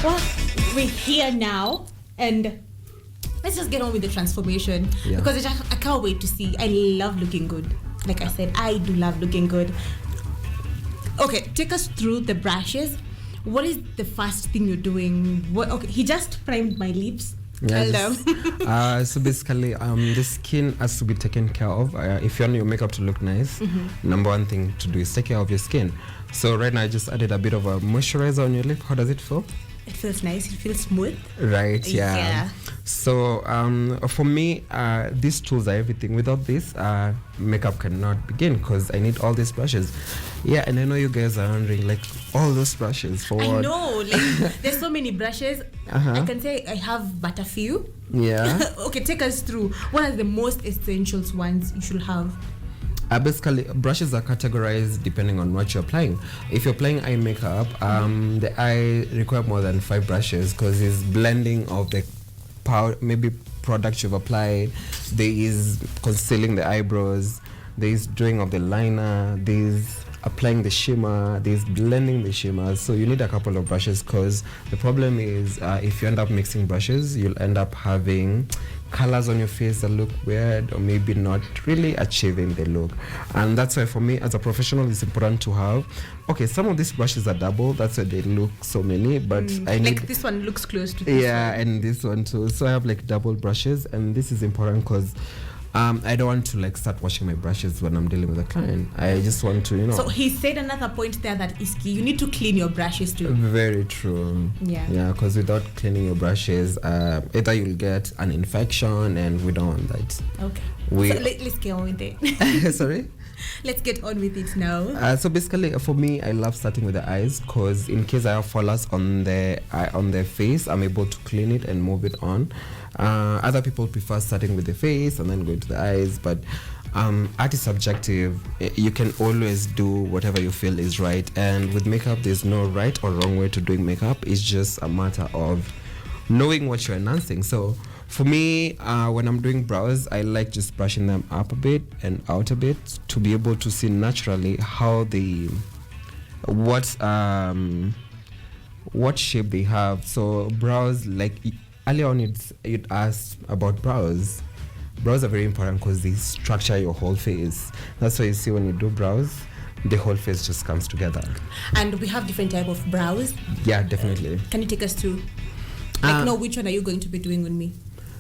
Well, we're here now, and let's just get on with the transformation because I can't wait to see. I love looking good. Like I said, I do love looking good. Okay, take us through the brushes. What is the first thing you're doing? Okay, he just primed my lips. So basically, the skin has to be taken care of. If you want your makeup to look nice, number one thing to do is take care of your skin. So right now I just added a bit of a moisturizer on your lip. How does it feel? It feels nice. It feels smooth. Right, yeah. So for me, these tools are everything. Without this, makeup cannot begin because I need all these brushes. Yeah, and I know you guys are wondering, like, all those brushes for what? I know, like, there's so many brushes. I can say I have but a few. Yeah. Okay, take us through. What are the most essential ones you should have? Basically, brushes are categorized depending on what you're applying. If you're applying eye makeup, the eye require more than 5 brushes because it's blending of the powder, maybe product you've applied. There is concealing the eyebrows. There is doing of the liner. There is applying the shimmer. There is blending the shimmer. So you need a couple of brushes because the problem is if you end up mixing brushes, you'll end up having colors on your face that look weird or maybe not really achieving the look. And that's why for me as a professional it's important to have, okay, some of these brushes are double, that's why they look so many, but I need, like this one looks close to this one. And this one too. So I have like double brushes, and this is important because I don't want to like start washing my brushes when I'm dealing with a client. I just want to, So he said another point there that is key. You need to clean your brushes too. Very true. Yeah, because without cleaning your brushes, either you'll get an infection, and we don't want that. Okay. So let's get on with it. Sorry? Let's get on with it now. So basically, for me, I love starting with the eyes because in case I have fallouts on the face, I'm able to clean it and move it on. Other people prefer starting with the face and then going to the eyes, but art is subjective. You can always do whatever you feel is right, and with makeup, there's no right or wrong way to doing makeup. It's just a matter of knowing what you're enhancing. So for me, when I'm doing brows, I like just brushing them up a bit and out a bit to be able to see naturally how what shape they have. So brows, like earlier on you'd asked about brows. Brows are very important because they structure your whole face. That's why you see when you do brows, the whole face just comes together. And we have different type of brows. Yeah, definitely. Can you take us to which one are you going to be doing with me?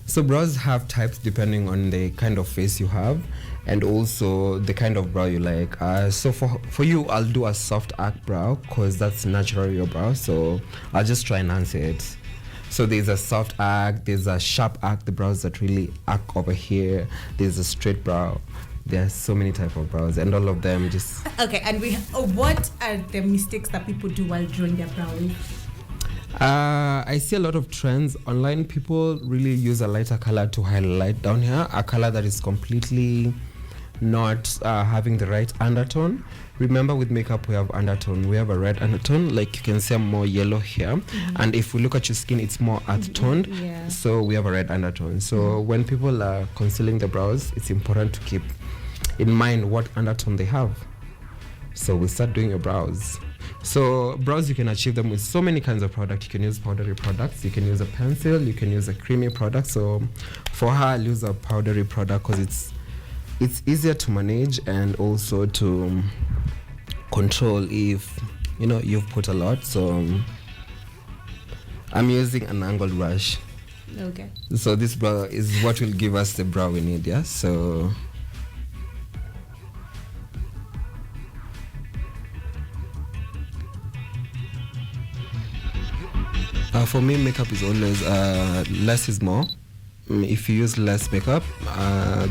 So brows have types depending on the kind of face you have and also the kind of brow you like. So for you, I'll do a soft arc brow because that's naturally your brow. So I'll just try and enhance it. So there's a soft arc, there's a sharp arc, the brows that really arc over here. There's a straight brow. There are so many types of brows, and all of them just... Okay, and what are the mistakes that people do while drawing their brows? I see a lot of trends online. People really use a lighter color to highlight down here, a color that is completely not having the right undertone. Remember, with makeup, we have undertone. We have a red undertone, like you can see more yellow here. And if we look at your skin, it's more earth-toned. Yeah. So we have a red undertone. So when people are concealing the brows, it's important to keep in mind what undertone they have. So we start doing your brows. So brows, you can achieve them with so many kinds of products. You can use powdery products, you can use a pencil, you can use a creamy product. So for her, I'll use a powdery product because it's easier to manage and also to control if you've put a lot. So I'm using an angled brush. Okay. So this brow is what will give us the brow we need. Yeah. So for me, makeup is always less is more. If you use less makeup,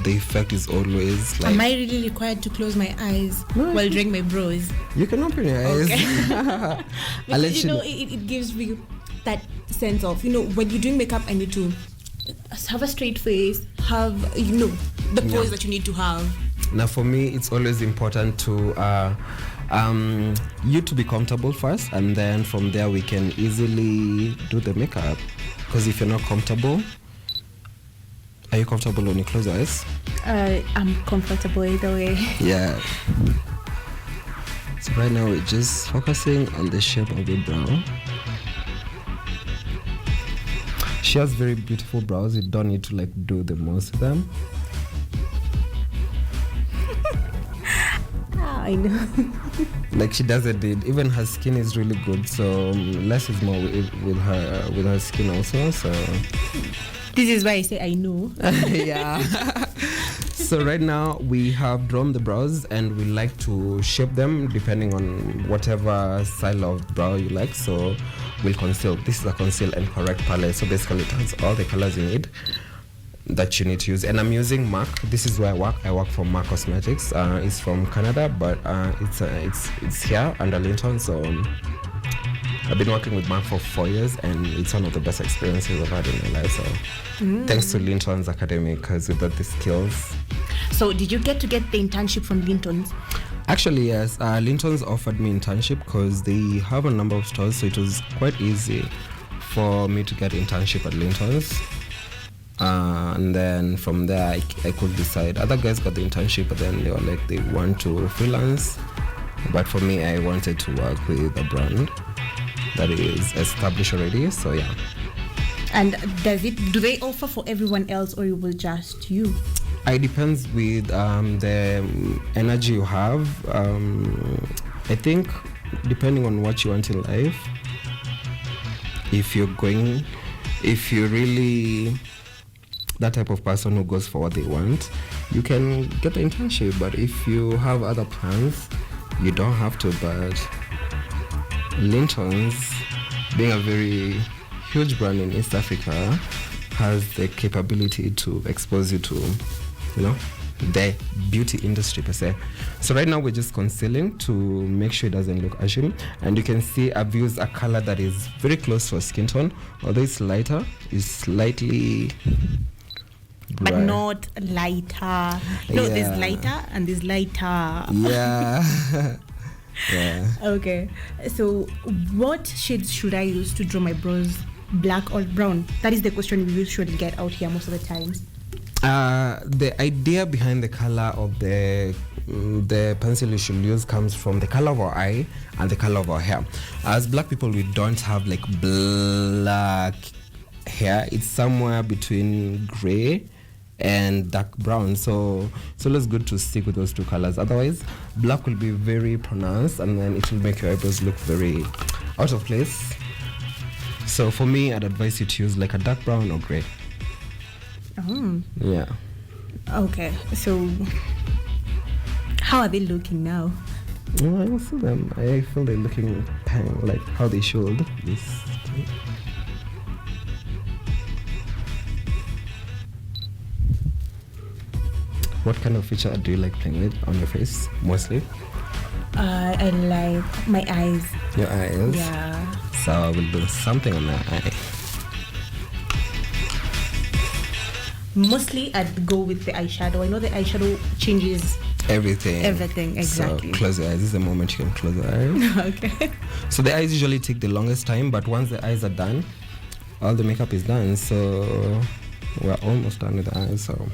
the effect is always like... Am I really required to close my eyes while doing my brows? You can open your eyes. Okay. Because, it gives me that sense of, when you're doing makeup, I need to have a straight face, have, the pose that you need to have. Now, for me, it's always important to... you to be comfortable first, and then from there we can easily do the makeup. Because if you're not comfortable... Are you comfortable when you close your eyes? I'm comfortable either way. Yeah. So right now we're just focusing on the shape of the brow. She has very beautiful brows. You don't need to like do the most with them. I know. Like she doesn't need. Even her skin is really good. So less is more with her skin also. So this is why I say I know. Yeah. So right now we have drawn the brows and we like to shape them depending on whatever style of brow you like. So we'll conceal. This is a conceal and correct palette. So basically it has all the colors you need that you need to use. And I'm using MAC. This is where I work. I work for MAC Cosmetics. It's from Canada, but it's here under Linton'S. So I've been working with MAC for 4 years, and it's one of the best experiences I've had in my life. So thanks to Linton'S Academy, because we got the skills. So did you get the internship from Linton'S? Actually, yes. Linton'S offered me internship because they have a number of stores, so it was quite easy for me to get internship at Linton'S. And then from there, I could decide. Other guys got the internship, but then they were like, they want to freelance. But for me, I wanted to work with a brand that is established already. So yeah. And do they offer for everyone else, or it will just you? It depends with the energy you have. I think depending on what you want in life, if you're really that type of person who goes for what they want, you can get the internship. But if you have other plans, you don't have to. But Linton'S, being a very huge brand in East Africa, has the capability to expose you to, the beauty industry per se. So right now we're just concealing to make sure it doesn't look ashy. And you can see I've used a color that is very close to a skin tone. Although it's lighter, it's slightly bright. But not lighter. No, there's lighter and there's lighter. Yeah. Yeah. Okay. So what shades should I use to draw my brows? Black or brown? That is the question we usually get out here most of the times. The idea behind the color of the pencil you should use comes from the color of our eye and the color of our hair. As black people, we don't have like black hair. It's somewhere between gray and dark brown. So it's good to stick with those two colors. Otherwise, black will be very pronounced, and then it will make your eyebrows look very out of place. So for me, I'd advise you to use like a dark brown or gray. Oh. Yeah. Okay. So how are they looking now? Oh, I will see them. I feel they're looking like how they should. What kind of feature do you like playing with on your face mostly? I like my eyes. Your eyes? Yeah. So I will do something on that eye. Mostly I'd go with the eyeshadow. I know the eyeshadow changes everything, exactly. So close your eyes. This is the moment you can close your eyes. Okay. So the eyes usually take the longest time, but once the eyes are done, all the makeup is done. So we're almost done with the eyes. So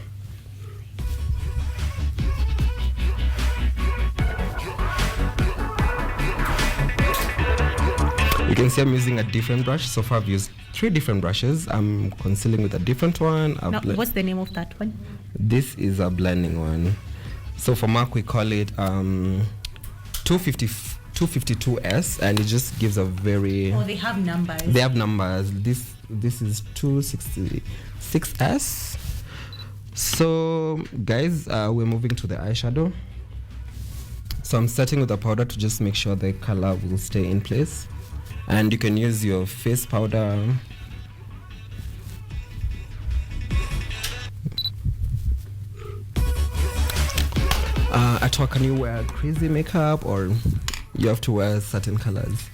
you can see I'm using a different brush. So far I've used 3 different brushes. I'm concealing with a different one. Now, what's the name of that one? This is a blending one. So for MAC we call it 252S, and it just gives a very... Oh, they have numbers. They have numbers. This is 266S. So guys, we're moving to the eyeshadow. So I'm starting with a powder to just make sure the color will stay in place. And you can use your face powder. At work, can you wear crazy makeup, or you have to wear certain colors?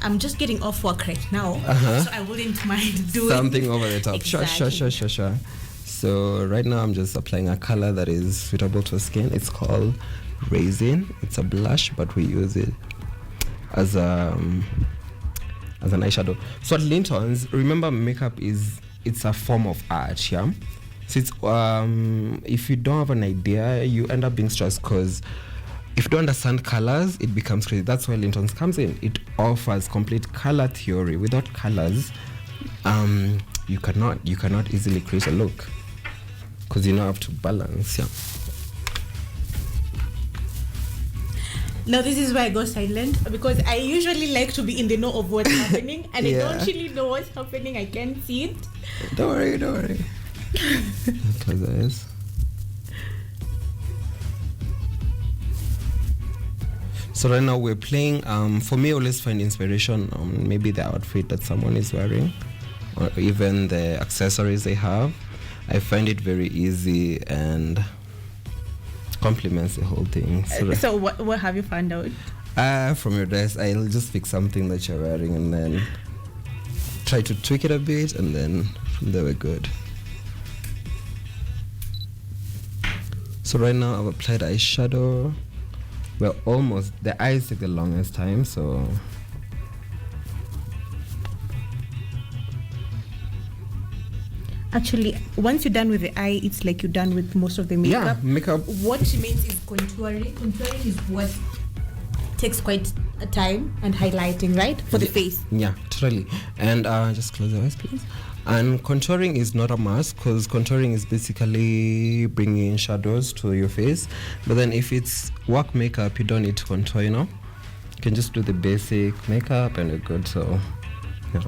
I'm just getting off work right now, so I wouldn't mind doing something over the top. Exactly. Sure. So right now I'm just applying a color that is suitable to skin. It's called Raisin. It's a blush, but we use it as an eyeshadow. So at Linton'S, remember, makeup it's a form of art, yeah. So it's if you don't have an idea, you end up being stressed, because if you don't understand colors, it becomes crazy. That's why Linton'S comes in. It offers complete color theory. Without colors, you cannot easily create a look because you know have to balance. Yeah. Now this is why I go silent, because I usually like to be in the know of what's happening, and I don't really know what's happening. I can't see it. Don't worry. Close the eyes. So right now we're playing. For me, I always find inspiration on maybe the outfit that someone is wearing, or even the accessories they have. I find it very easy and complements the whole thing. So what have you found out? From your dress, I'll just pick something that you're wearing and then try to tweak it a bit, and then from there we're good. So right now I've applied eyeshadow. Well, almost. The eyes take the longest time, so actually, once you're done with the eye, it's like you're done with most of the makeup. Yeah, makeup. What remains is contouring. Contouring is what takes quite a time, and highlighting, right, for the face. Yeah, totally. And just close your eyes, please. And contouring is not a must, because contouring is basically bringing shadows to your face. But then if it's work makeup, you don't need to contour, you know. You can just do the basic makeup and you're good. So, yeah.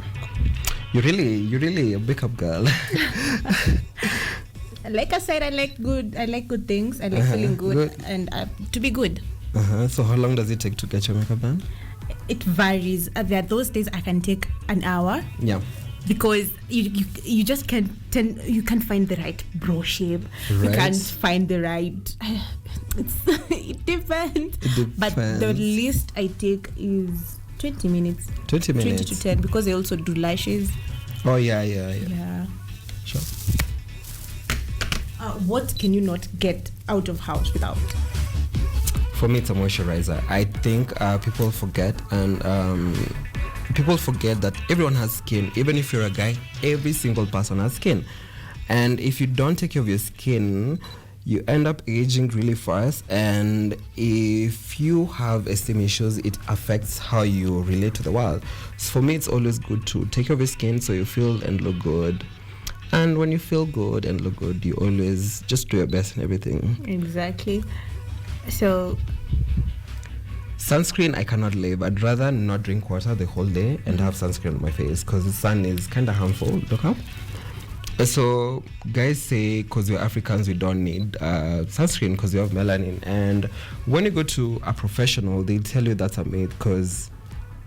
You're really a makeup girl. Like I said, I like good things. I like feeling good. And to be good. So how long does it take to get your makeup done? It varies. There are those days I can take an hour. Yeah. Because you just can't find the right brow shape. Right. You can't find the right. It depends. But the least I take is 20 minutes. 20 minutes. 20 to 10, because I also do lashes. Oh yeah. Sure. What can you not get out of house without? For me, it's a moisturizer. I think people forget that everyone has skin. Even if you're a guy, every single person has skin. And if you don't take care of your skin, you end up aging really fast. And if you have esteem issues, it affects how you relate to the world. So for me, it's always good to take care of your skin so you feel and look good. And when you feel good and look good, you always just do your best in everything. Exactly. So sunscreen, I cannot live. I'd rather not drink water the whole day and have sunscreen on my face, because the sun is kind of harmful. Look up. So guys say because we're Africans we don't need sunscreen because we have melanin, and when you go to a professional they tell you that's a myth, because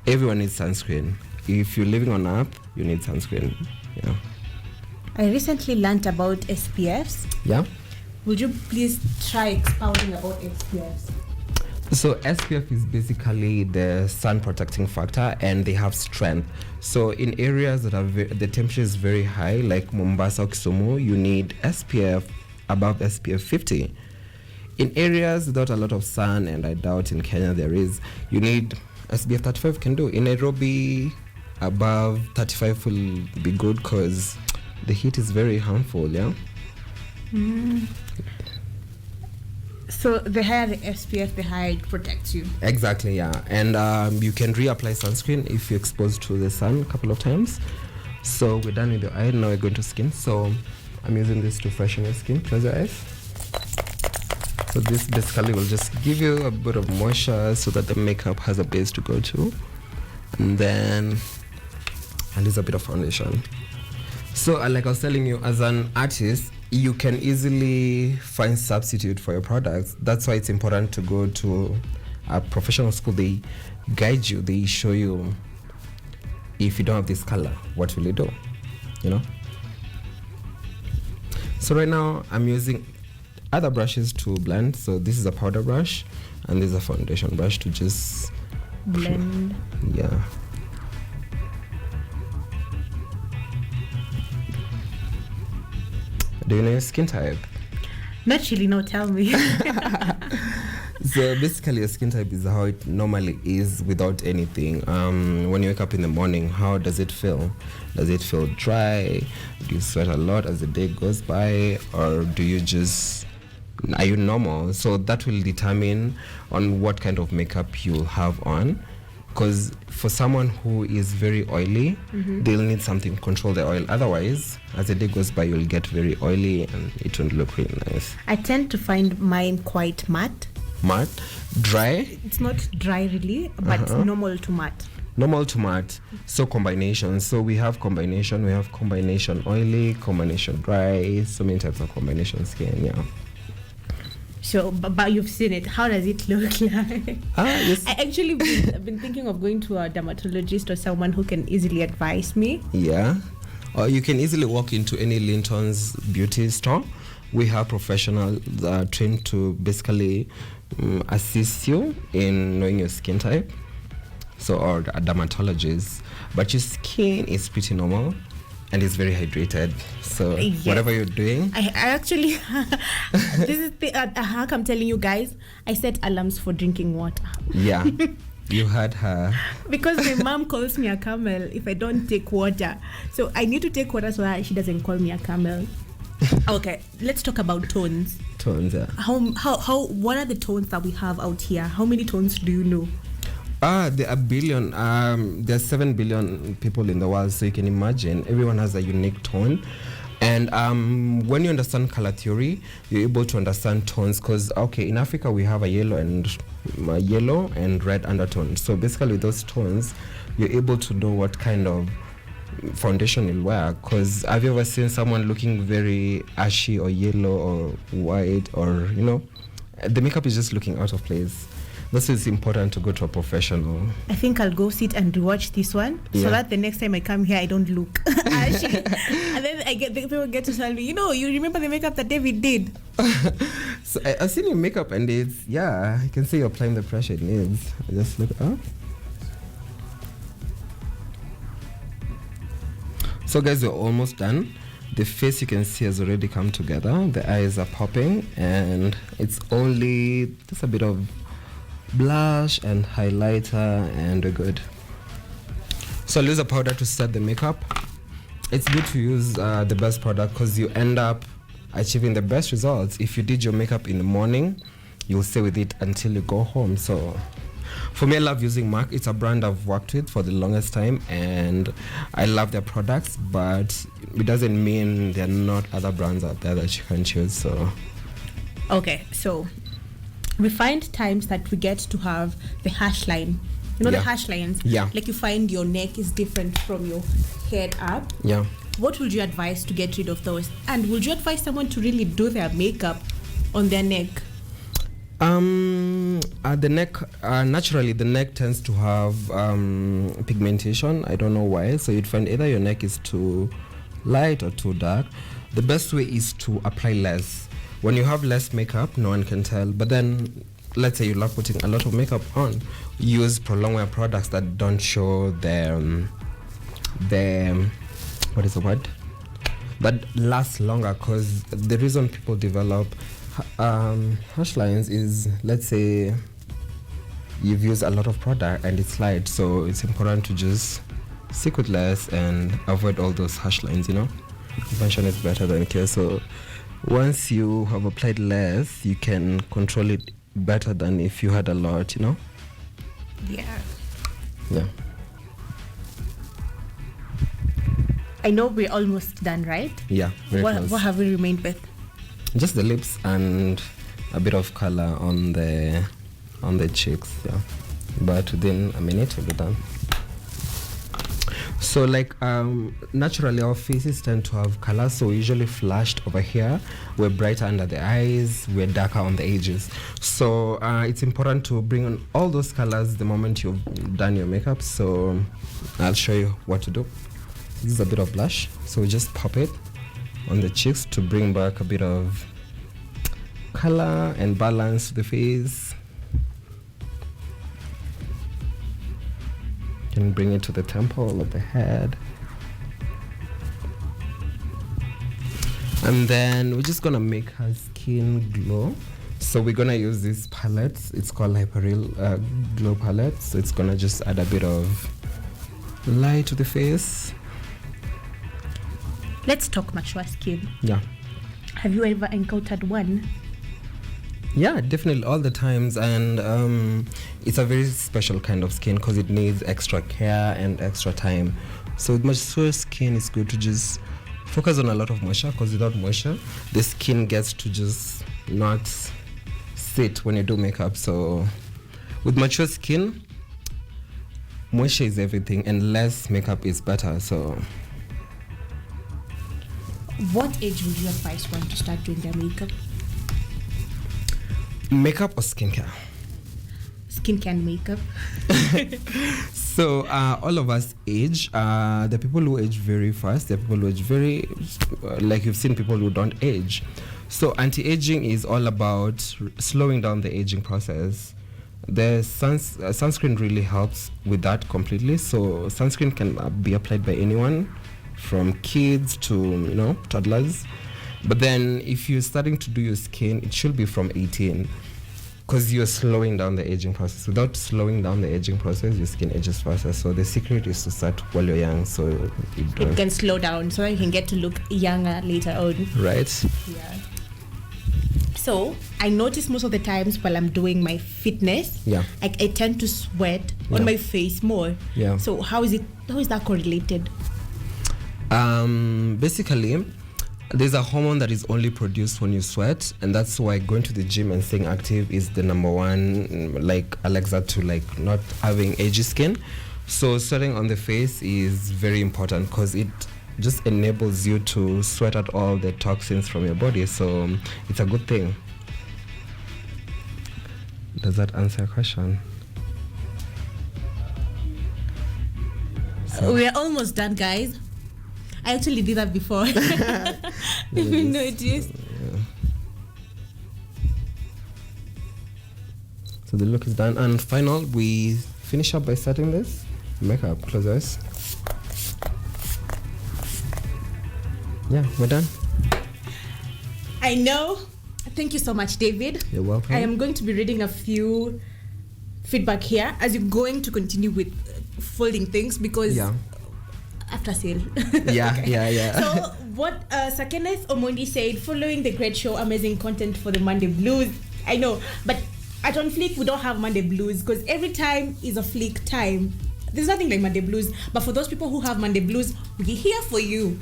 everyone needs sunscreen. If you're living on Earth, you need sunscreen. Yeah. I recently learned about SPFs. Yeah. Would you please try expounding about SPFs? So SPF is basically the sun protecting factor, and they have strength. So in areas that are the temperature is very high, like Mombasa or Kisumu, you need SPF above SPF 50. In areas without a lot of sun, and I doubt in Kenya there is, you need SPF 35 can do. In Nairobi, above 35 will be good because the heat is very harmful, yeah? So the higher the SPF, the higher it protects you. Exactly, yeah. And you can reapply sunscreen if you're exposed to the sun a couple of times. So we're done with your eye. Now we're going to skin. So I'm using this to freshen your skin. Close your eyes. So this basically will just give you a bit of moisture so that the makeup has a base to go to. And then I'll use a bit of foundation. So like I was telling you, as an artist, you can easily find substitute for your products. That's why it's important to go to a professional school. They guide you, they show you, if you don't have this color, what will you do, you know? So right now I'm using other brushes to blend. So this is a powder brush and this is a foundation brush to just blend. Yeah. Do you know your skin type? Not really, no, tell me. So basically your skin type is how it normally is without anything. When you wake up in the morning, how does it feel? Does it feel dry? Do you sweat a lot as the day goes by? Or are you normal? So that will determine on what kind of makeup you'll have on. because for someone who is very oily, they'll need something to control the oil. Otherwise, as the day goes by, you'll get very oily and it won't look really nice. I tend to find mine quite matte. Matte? Dry? It's not dry really, but normal to matte. Normal to matte. So combination. So we have combination oily, combination dry, so many types of combination skin, yeah. So, but you've seen it. How does it look like? Yes. I actually I've been thinking of going to a dermatologist or someone who can easily advise me. Yeah. Or you can easily walk into any Linton'S beauty store. We have professionals trained to basically assist you in knowing your skin type. So, or a dermatologist. But your skin is pretty normal and it's very hydrated. So, whatever you're doing. I actually, this is the hack I'm telling you guys. I set alarms for drinking water. Yeah. You heard her. Because my mom calls me a camel if I don't take water. So I need to take water so that she doesn't call me a camel. Okay, let's talk about tones. Tones, yeah. What are the tones that we have out here? How many tones do you know? There are billion. There's 7 billion people in the world, so you can imagine everyone has a unique tone. And when you understand color theory, you're able to understand tones. Because in Africa we have a yellow and red undertone. So basically, with those tones, you're able to know what kind of foundation you'll wear. Because have you ever seen someone looking very ashy or yellow or white, or the makeup is just looking out of place? That's why it's important to go to a professional. I think I'll go sit and rewatch this one so that the next time I come here, I don't look ashy. And then people get to tell me, you remember the makeup that David did? So I've seen your makeup and it's, I can see you're applying the pressure it needs. I just look up. So guys, we're almost done. The face you can see has already come together. The eyes are popping and it's only just a bit of blush and highlighter and we're good. So I'll use a powder to set the makeup. It's good to use the best product because you end up achieving the best results. If you did your makeup in the morning, you'll stay with it until you go home. So for me, I love using MAC. It's a brand I've worked with for the longest time and I love their products, but it doesn't mean there are not other brands out there that you can choose. So okay, so we find times that we get to have the hash line. The hash lines? Yeah. Like you find your neck is different from your head up. Yeah. What would you advise to get rid of those? And would you advise someone to really do their makeup on their neck? The neck, naturally the neck tends to have pigmentation. I don't know why. So you'd find either your neck is too light or too dark. The best way is to apply less. When you have less makeup, no one can tell. But then, let's say you love putting a lot of makeup on, use prolonged wear products that don't show the what is the word? That lasts longer. Because the reason people develop hash lines is, let's say you've used a lot of product and it's light, so it's important to just stick with less and avoid all those hash lines. Prevention is better than cure. So once you have applied less, you can control it better than if you had a lot, Yeah. Yeah. I know we're almost done, right? Yeah. What have we remained with? Just the lips and a bit of color on the cheeks, yeah. But within a minute we'll be done. So naturally our faces tend to have color, so we're usually flashed over here, we're brighter under the eyes, we're darker on the edges. So it's important to bring on all those colors the moment you've done your makeup. So I'll show you what to do. This is a bit of blush, so we just pop it on the cheeks to bring back a bit of color and balance to the face. Can bring it to the temple of the head. And then we're just gonna make her skin glow. So we're gonna use this palette. It's called Hyperreal Glow Palette. So it's gonna just add a bit of light to the face. Let's talk mature skin. Yeah. Have you ever encountered one? Yeah, definitely all the times, and it's a very special kind of skin because it needs extra care and extra time. So with mature skin, it's good to just focus on a lot of moisture, because without moisture, the skin gets to just not sit when you do makeup. So with mature skin, moisture is everything, and less makeup is better. So what age would you advise one to start doing their makeup? Makeup or skincare? Skincare and makeup. So all of us age. The people who age very fast, the people who age very, like you've seen people who don't age. So anti-aging is all about slowing down the aging process. The sunscreen really helps with that completely. So sunscreen can be applied by anyone, from kids to toddlers. But then if you're starting to do your skin, it should be from 18, because you're slowing down the aging process. Without slowing down the aging process, your skin ages faster. So the secret is to start while you're young, so it can slow down, so you can get to look younger later on. Right. Yeah. So I notice most of the times while I'm doing my fitness, I tend to sweat on my face more. Yeah. So how is that correlated? Basically, there's a hormone that is only produced when you sweat, and that's why going to the gym and staying active is the number one, like Alexa, to like not having agey skin. So sweating on the face is very important, because it just enables you to sweat out all the toxins from your body. So it's a good thing. Does that answer your question? So we're almost done, guys. I actually did that before. You noticed? Yeah. So the look is done, and final, we finish up by starting this makeup. Close your eyes. Yeah, we're done. I know. Thank you so much, David. You're welcome. I am going to be reading a few feedback here as you're going to continue with folding things, because after sale. Yeah. So what Kenneth Omondi said, following the great show, amazing content for the Monday blues. I know, but at On Fleek we don't have Monday blues, because every time is a Fleek time. There's nothing like Monday blues, but for those people who have Monday blues, we're here for you.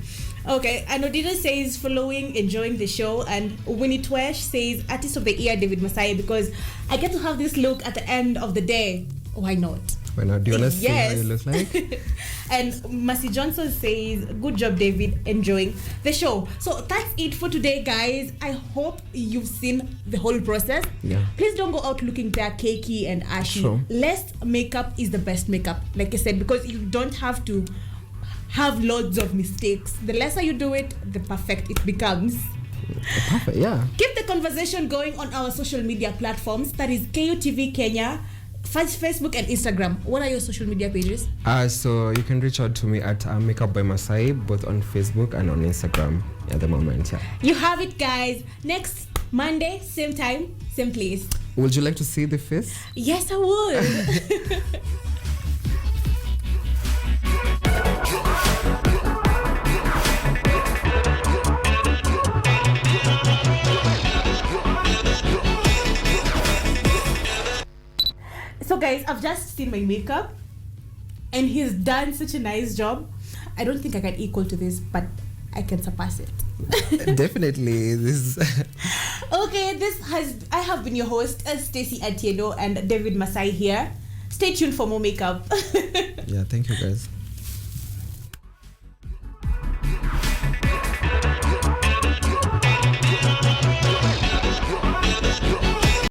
Okay, and Odina says following, enjoying the show, and Winnie Twesh says artist of the year David Masai, because I get to have this look at the end of the day. Why not? Why not? Do you want to see how you look like? And Mercy Johnson says, good job, David, enjoying the show. So that's it for today, guys. I hope you've seen the whole process. Yeah. Please don't go out looking that cakey and ashy. Sure. Less makeup is the best makeup, like I said, because you don't have to have loads of mistakes. The lesser you do it, the perfect it becomes. Perfect, yeah. Keep the conversation going on our social media platforms. That is KUTV Kenya, Facebook and Instagram. What are your social media pages? So you can reach out to me at Makeup by Masai, both on Facebook and on Instagram at the moment. Yeah. You have it, guys. Next Monday, same time, same place. Would you like to see the face? Yes, I would. So guys, I've just seen my makeup and he's done such a nice job. I don't think I can equal to this, but I can surpass it. Definitely. This Okay, I have been your host, Stacy Atieno, and David Masai here. Stay tuned for more makeup. Yeah, thank you guys.